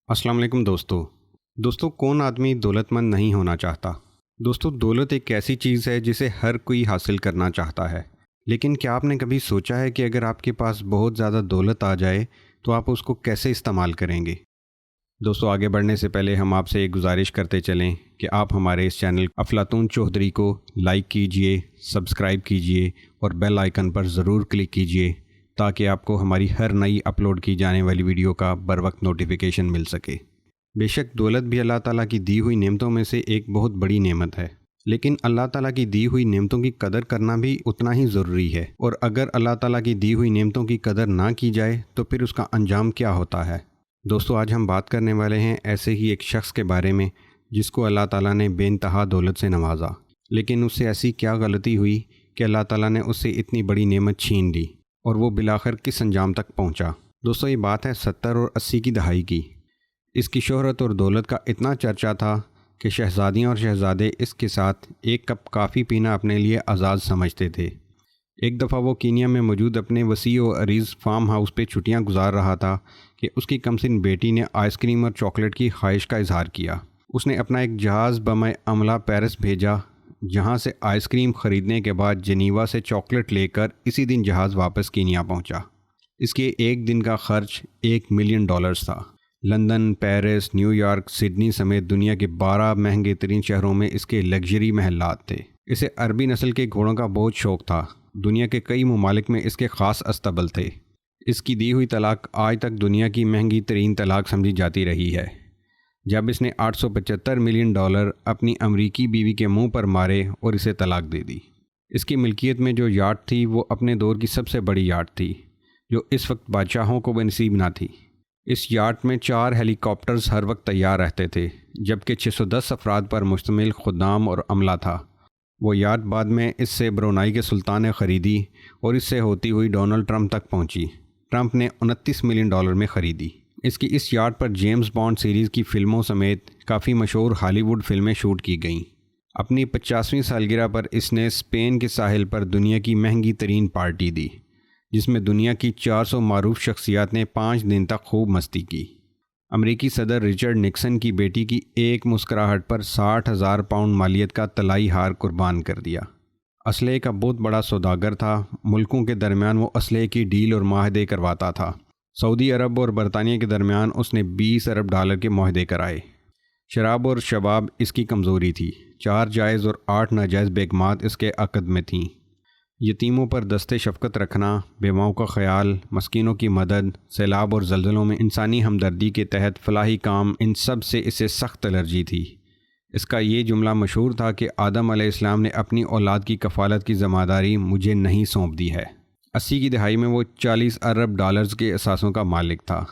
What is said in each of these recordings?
السلام علیکم دوستو کون آدمی دولت مند نہیں ہونا چاہتا؟ دوستو دولت ایک ایسی چیز ہے جسے ہر کوئی حاصل کرنا چاہتا ہے، لیکن کیا آپ نے کبھی سوچا ہے کہ اگر آپ کے پاس بہت زیادہ دولت آ جائے تو آپ اس کو کیسے استعمال کریں گے؟ دوستو آگے بڑھنے سے پہلے ہم آپ سے ایک گزارش کرتے چلیں کہ آپ ہمارے اس چینل افلاطون چوہدری کو لائک کیجئے، سبسکرائب کیجئے اور بیل آئیکن پر ضرور کلک کیجئے تاکہ آپ کو ہماری ہر نئی اپلوڈ کی جانے والی ویڈیو کا بروقت نوٹیفیکیشن مل سکے۔ بے شک دولت بھی اللہ تعالیٰ کی دی ہوئی نعمتوں میں سے ایک بہت بڑی نعمت ہے، لیکن اللہ تعالیٰ کی دی ہوئی نعمتوں کی قدر کرنا بھی اتنا ہی ضروری ہے، اور اگر اللہ تعالیٰ کی دی ہوئی نعمتوں کی قدر نہ کی جائے تو پھر اس کا انجام کیا ہوتا ہے؟ دوستو آج ہم بات کرنے والے ہیں ایسے ہی ایک شخص کے بارے میں جس کو اللہ تعالیٰ نے بے انتہا دولت سے نوازا، لیکن اس سے ایسی کیا غلطی ہوئی کہ اللہ تعالیٰ نے اس سے اتنی بڑی نعمت چھین لی، اور وہ بالآخر کس انجام تک پہنچا؟ دوستو یہ بات ہے 70 اور 80 کی دہائی کی۔ اس کی شہرت اور دولت کا اتنا چرچا تھا کہ شہزادیاں اور شہزادے اس کے ساتھ ایک کپ کافی پینا اپنے لیے اعزاز سمجھتے تھے۔ ایک دفعہ وہ کینیا میں موجود اپنے وسیع و عریض فارم ہاؤس پہ چھٹیاں گزار رہا تھا کہ اس کی کمسن بیٹی نے آئس کریم اور چاکلیٹ کی خواہش کا اظہار کیا۔ اس نے اپنا ایک جہاز بمِ عملہ پیرس بھیجا، جہاں سے آئس کریم خریدنے کے بعد جنیوا سے چاکلیٹ لے کر اسی دن جہاز واپس کینیا پہنچا۔ اس کے ایک دن کا خرچ $1,000,000 تھا۔ London, Paris, new York, Sydney سمیت دنیا کے 12 مہنگے ترین شہروں میں اس کے لگژری محلات تھے۔ اسے عربی نسل کے گھوڑوں کا بہت شوق تھا۔ دنیا کے کئی ممالک میں اس کے خاص استبل تھے۔ اس کی دی ہوئی طلاق آج تک دنیا کی مہنگی ترین طلاق سمجھی جاتی رہی ہے، جب اس نے $875 ملین اپنی امریکی بیوی کے منہ پر مارے اور اسے طلاق دے دی۔ اس کی ملکیت میں جو یاٹ تھی وہ اپنے دور کی سب سے بڑی یاٹ تھی، جو اس وقت بادشاہوں کو بنصیب نہ تھی۔ اس یاٹ میں 4 ہیلی کاپٹرز ہر وقت تیار رہتے تھے، جبکہ 610 افراد پر مشتمل خدام اور عملہ تھا۔ وہ یاٹ بعد میں اس سے برونائی کے سلطان نے خریدی اور اس سے ہوتی ہوئی ڈونلڈ ٹرمپ تک پہنچی۔ ٹرمپ نے $29 ملین میں خریدی۔ اس کی اس یاٹ پر جیمز بانڈ سیریز کی فلموں سمیت کافی مشہور ہالی ووڈ فلمیں شوٹ کی گئیں۔ اپنی 50ویں سالگرہ پر اس نے اسپین کے ساحل پر دنیا کی مہنگی ترین پارٹی دی، جس میں دنیا کی 400 معروف شخصیات نے 5 دن تک خوب مستی کی۔ امریکی صدر رچرڈ نکسن کی بیٹی کی ایک مسکراہٹ پر 60,000 پاؤنڈ مالیت کا طلائی ہار قربان کر دیا۔ اسلحے کا بہت بڑا سوداگر تھا، ملکوں کے درمیان وہ اسلحے کی ڈیل اور معاہدے کرواتا تھا۔ سعودی عرب اور برطانیہ کے درمیان اس نے $20 ارب کے معاہدے کرائے۔ شراب اور شباب اس کی کمزوری تھی۔ 4 جائز اور 8 ناجائز بیگمات اس کے عقد میں تھیں۔ یتیموں پر دست شفقت رکھنا، بیواؤں کا خیال، مسکینوں کی مدد، سیلاب اور زلزلوں میں انسانی ہمدردی کے تحت فلاحی کام، ان سب سے اسے سخت الرجی تھی۔ اس کا یہ جملہ مشہور تھا کہ آدم علیہ السلام نے اپنی اولاد کی کفالت کی ذمہ داری مجھے نہیں سونپ دی ہے۔ 80 کی دہائی میں وہ $40 ارب کے اثاثوں کا مالک تھا۔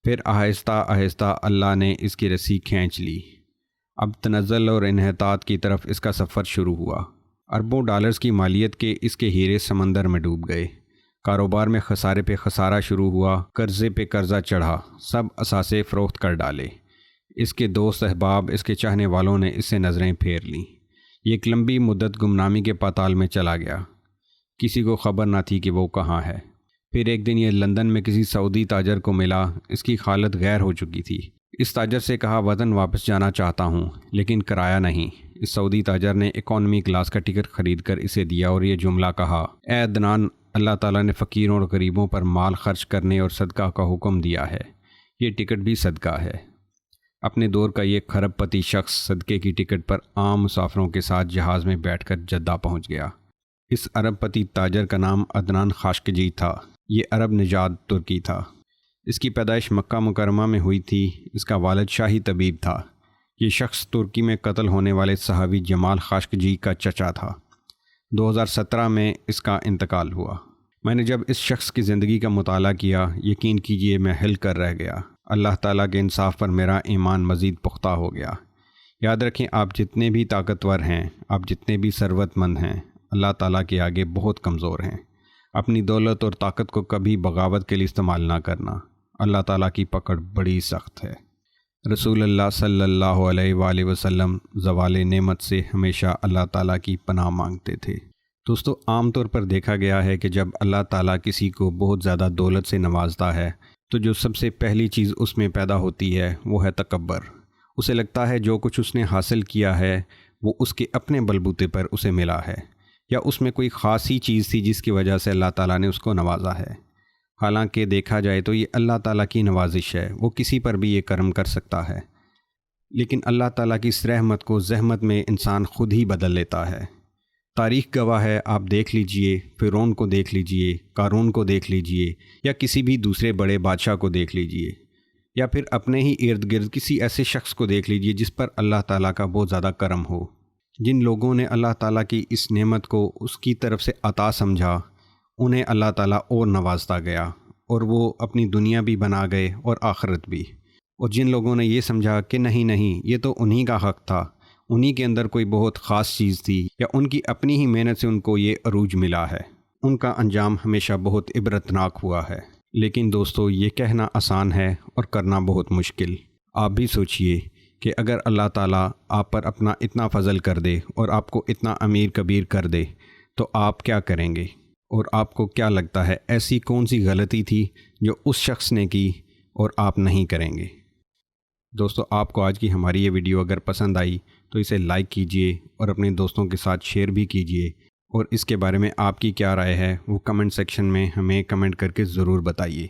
پھر آہستہ آہستہ اللہ نے اس کی رسی کھینچ لی۔ اب تنزل اور انحطاط کی طرف اس کا سفر شروع ہوا۔ اربوں ڈالرز کی مالیت کے اس کے ہیرے سمندر میں ڈوب گئے۔ کاروبار میں خسارے پہ خسارہ شروع ہوا، قرضے پہ قرضہ چڑھا، سب اثاثے فروخت کر ڈالے۔ اس کے دوست احباب، اس کے چاہنے والوں نے اس سے نظریں پھیر لیں۔ یہ ایک لمبی مدت گمنامی کے پاتال میں چلا گیا۔ کسی کو خبر نہ تھی کہ وہ کہاں ہے۔ پھر ایک دن یہ لندن میں کسی سعودی تاجر کو ملا۔ اس کی حالت غیر ہو چکی تھی۔ اس تاجر سے کہا وطن واپس جانا چاہتا ہوں، لیکن کرایہ نہیں۔ اس سعودی تاجر نے اکانومی کلاس کا ٹکٹ خرید کر اسے دیا اور یہ جملہ کہا، اے عدنان، اللہ تعالیٰ نے فقیروں اور غریبوں پر مال خرچ کرنے اور صدقہ کا حکم دیا ہے، یہ ٹکٹ بھی صدقہ ہے۔ اپنے دور کا یہ کھرب پتی شخص صدقے کی ٹکٹ پر عام مسافروں کے ساتھ جہاز میں بیٹھ کر جدہ پہنچ گیا۔ اس ارب پتی تاجر کا نام عدنان خاشقجی تھا۔ یہ عرب نژاد ترکی تھا۔ اس کی پیدائش مکہ مکرمہ میں ہوئی تھی۔ اس کا والد شاہی طبیب تھا۔ یہ شخص ترکی میں قتل ہونے والے صحابی جمال خاشقجی کا چچا تھا۔ 2017 میں اس کا انتقال ہوا۔ میں نے جب اس شخص کی زندگی کا مطالعہ کیا، یقین کیجئے میں ہل کر رہ گیا۔ اللہ تعالیٰ کے انصاف پر میرا ایمان مزید پختہ ہو گیا۔ یاد رکھیں، آپ جتنے بھی طاقتور ہیں، آپ جتنے بھی ثروت مند ہیں، اللہ تعالیٰ کے آگے بہت کمزور ہیں۔ اپنی دولت اور طاقت کو کبھی بغاوت کے لیے استعمال نہ کرنا۔ اللہ تعالیٰ کی پکڑ بڑی سخت ہے۔ رسول اللہ صلی اللہ علیہ وآلہ وسلم زوال نعمت سے ہمیشہ اللہ تعالیٰ کی پناہ مانگتے تھے۔ دوستو عام طور پر دیکھا گیا ہے کہ جب اللہ تعالیٰ کسی کو بہت زیادہ دولت سے نوازتا ہے تو جو سب سے پہلی چیز اس میں پیدا ہوتی ہے وہ ہے تکبر۔ اسے لگتا ہے جو کچھ اس نے حاصل کیا ہے وہ اس کے اپنے بلبوتے پر اسے ملا ہے، یا اس میں کوئی خاصی چیز تھی جس کی وجہ سے اللہ تعالیٰ نے اس کو نوازا ہے۔ حالانکہ دیکھا جائے تو یہ اللہ تعالیٰ کی نوازش ہے، وہ کسی پر بھی یہ کرم کر سکتا ہے، لیکن اللہ تعالیٰ کی اس رحمت کو زحمت میں انسان خود ہی بدل لیتا ہے۔ تاریخ گواہ ہے، آپ دیکھ لیجئے، فرعون کو دیکھ لیجئے، قارون کو دیکھ لیجئے، یا کسی بھی دوسرے بڑے بادشاہ کو دیکھ لیجئے، یا پھر اپنے ہی ارد گرد کسی ایسے شخص کو دیکھ لیجئے جس پر اللہ تعالیٰ کا بہت زیادہ کرم ہو۔ جن لوگوں نے اللہ تعالیٰ کی اس نعمت کو اس کی طرف سے عطا سمجھا، انہیں اللہ تعالیٰ اور نوازتا گیا، اور وہ اپنی دنیا بھی بنا گئے اور آخرت بھی۔ اور جن لوگوں نے یہ سمجھا کہ نہیں یہ تو انہی کا حق تھا، انہی کے اندر کوئی بہت خاص چیز تھی، یا ان کی اپنی ہی محنت سے ان کو یہ عروج ملا ہے، ان کا انجام ہمیشہ بہت عبرتناک ہوا ہے۔ لیکن دوستو، یہ کہنا آسان ہے اور کرنا بہت مشکل۔ آپ بھی سوچئے کہ اگر اللہ تعالیٰ آپ پر اپنا اتنا فضل کر دے اور آپ کو اتنا امیر کبیر کر دے تو آپ کیا کریں گے؟ اور آپ کو کیا لگتا ہے ایسی کون سی غلطی تھی جو اس شخص نے کی اور آپ نہیں کریں گے؟ دوستو، آپ کو آج کی ہماری یہ ویڈیو اگر پسند آئی تو اسے لائک کیجئے اور اپنے دوستوں کے ساتھ شیئر بھی کیجئے، اور اس کے بارے میں آپ کی کیا رائے ہے وہ کمنٹ سیکشن میں ہمیں کمنٹ کر کے ضرور بتائیے۔